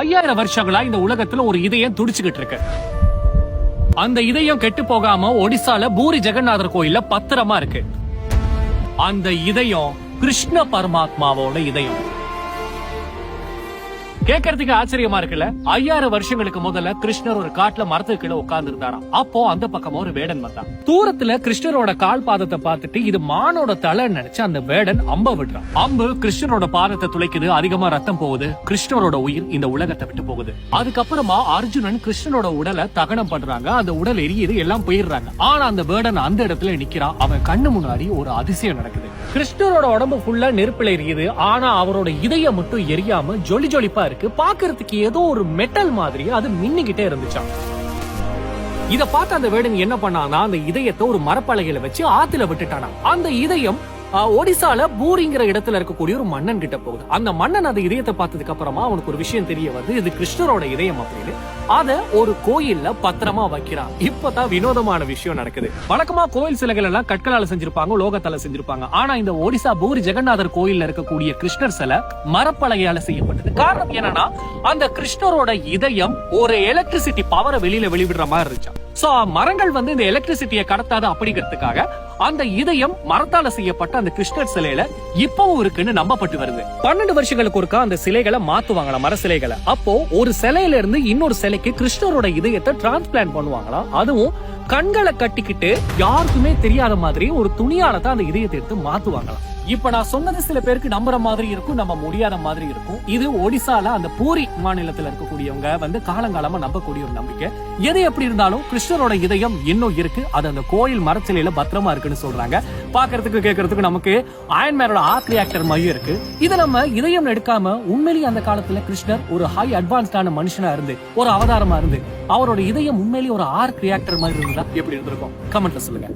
5000 வருஷங்களா இந்த உலகத்துல ஒரு இதயம் துடிச்சுக்கிட்டு இருக்கு. அந்த இதயம் கெட்டு போகாம ஒடிசால பூரி ஜெகநாதர் கோயில்ல பத்திரமா இருக்கு. அந்த இதயம் கிருஷ்ண பரமாத்மாவோட இதயம். கேட்கறதுக்கு ஆச்சரியமா இருக்குல்ல? 5000 வருஷங்களுக்கு முதல்ல கிருஷ்ணர் ஒரு காட்டுல மரத்துக்கு கீழே உட்கார்ந்து இருந்தாராம். அப்போ அந்த பக்கமா ஒரு வேடன் வந்தான். தூரத்துல கிருஷ்ணரோட கால் பாதத்தை பார்த்துட்டு இது மானோட தலை நினைச்சு அந்த வேடன் அம்ப விடுறான். அம்பு கிருஷ்ணரோட பாதத்தை துளைக்குது, அதிகமா ரத்தம் போகுது. கிருஷ்ணரோட உயிர் இந்த உலகத்தை விட்டு போகுது. அதுக்கப்புறமா அர்ஜுனன் கிருஷ்ணரோட உடலை தகனம் பண்றாங்க. அந்த உடல் எரியுது, எல்லாம் போயிடுறாங்க. ஆனா அந்த வேடன் அந்த இடத்துல நிக்கிறான். அவன் கண்ணு முன்னாடி ஒரு அதிசயம் நடக்குது. கிருஷ்ணரோட உடம்பு ஃபுல்லா நெருப்புல எரியுது. ஆனா அவரோட இதயம் மட்டும் எரியாம ஜொலி ஜொலிப்பா இருக்கு. பாக்குறதுக்கு ஏதோ ஒரு மெட்டல் மாதிரி அது மின்னிக்கிட்டே இருந்துச்சாம். இத பார்த்து அந்த வேடன் என்ன பண்ணானா, அந்த இதயத்தை ஒரு மரப்பலகையில வச்சு ஆத்துல விட்டுட்டானா. அந்த இதயம் ஒடிசால பூரிங்கிற இடத்துல இருக்கக்கூடிய ஒரு மன்னன் கிட்ட போகுது. அந்த மன்னன் அந்த இதயத்தை பார்த்ததுக்கு அப்புறமா அவனுக்கு ஒரு விஷயம் தெரிய வருது, இது கிருஷ்ணரோட இதயம் அப்படின்னு. அத ஒரு கோயில்ல பத்திரமா வைக்கிறான். இப்பதான் வினோதமான விஷயம் நடக்குது. வழக்கமா கோயில் சிலைகள் எல்லாம் கற்களால செஞ்சிருப்பாங்க, லோகத்தால செஞ்சிருப்பாங்க. ஆனா இந்த ஒடிசா பூரி ஜெகநாதர் கோயில்ல இருக்கக்கூடிய கிருஷ்ணர் சிலை மரப்பலகையால செய்யப்பட்டது. காரணம் என்னன்னா, அந்த கிருஷ்ணரோட இதயம் ஒரு எலக்ட்ரிசிட்டி பவரை வெளியில வெளிவிடுற மாதிரி இருந்துச்சு. சோ மரங்கள் இந்த எலக்ட்ரிசிட்டியை கடத்தாது அப்படிங்கிறதுக்காக அந்த இதயம் மரத்தால செய்யப்பட்ட அந்த கிருஷ்ணர் சிலையில இப்பவும் இருக்குன்னு நம்பப்பட்டு வருது. 12 வருஷங்களுக்கு ஒருக்கா அந்த சிலைகளை மாத்துவாங்களா, மர சிலைகளை. அப்போ ஒரு சிலையில இருந்து இன்னொரு சிலைக்கு கிருஷ்ணரோட இதயத்தை டிரான்ஸ்பிளான்ட் பண்ணுவாங்களா. அதுவும் கண்களை கட்டிக்கிட்டு யாருக்குமே தெரியாத மாதிரி ஒரு துணியால தான் அந்த இதயத்தை எடுத்து மாத்துவாங்களாம். இப்ப நான் சொன்னது சில பேருக்கு நம்புற மாதிரி இருக்கும், நம்ம முடியாத மாதிரி இருக்கும். இது ஒடிசால அந்த பூரி மாநிலத்துல இருக்கக்கூடியவங்க காலங்காலமா நம்பக்கூடிய ஒரு நம்பிக்கை. எது எப்படி இருந்தாலும் கிருஷ்ணரோட இதயம் இன்னும் இருக்கு. அது அந்த கோயில் மரச்சிலையில பத்திரமா இருக்குன்னு சொல்றாங்க. பாக்குறதுக்கு கேட்கறதுக்கு நமக்கு அயன்மேனோட ஆர்க் ரியாக்டர் மாதிரி இருக்கு. இதை நம்ம இதயம் எடுக்காம உண்மையிலேயே அந்த காலத்துல கிருஷ்ணர் ஒரு ஹை அட்வான்ஸ்டான மனுஷனா இருந்து ஒரு அவதாரமா இருந்து அவரோட இதயம் உண்மையிலேயே ஒரு ஆர்க் ரியாக்டர் மாதிரி இருந்தா எப்படி இருந்திருக்கும்? கமெண்ட்ல சொல்லுங்க.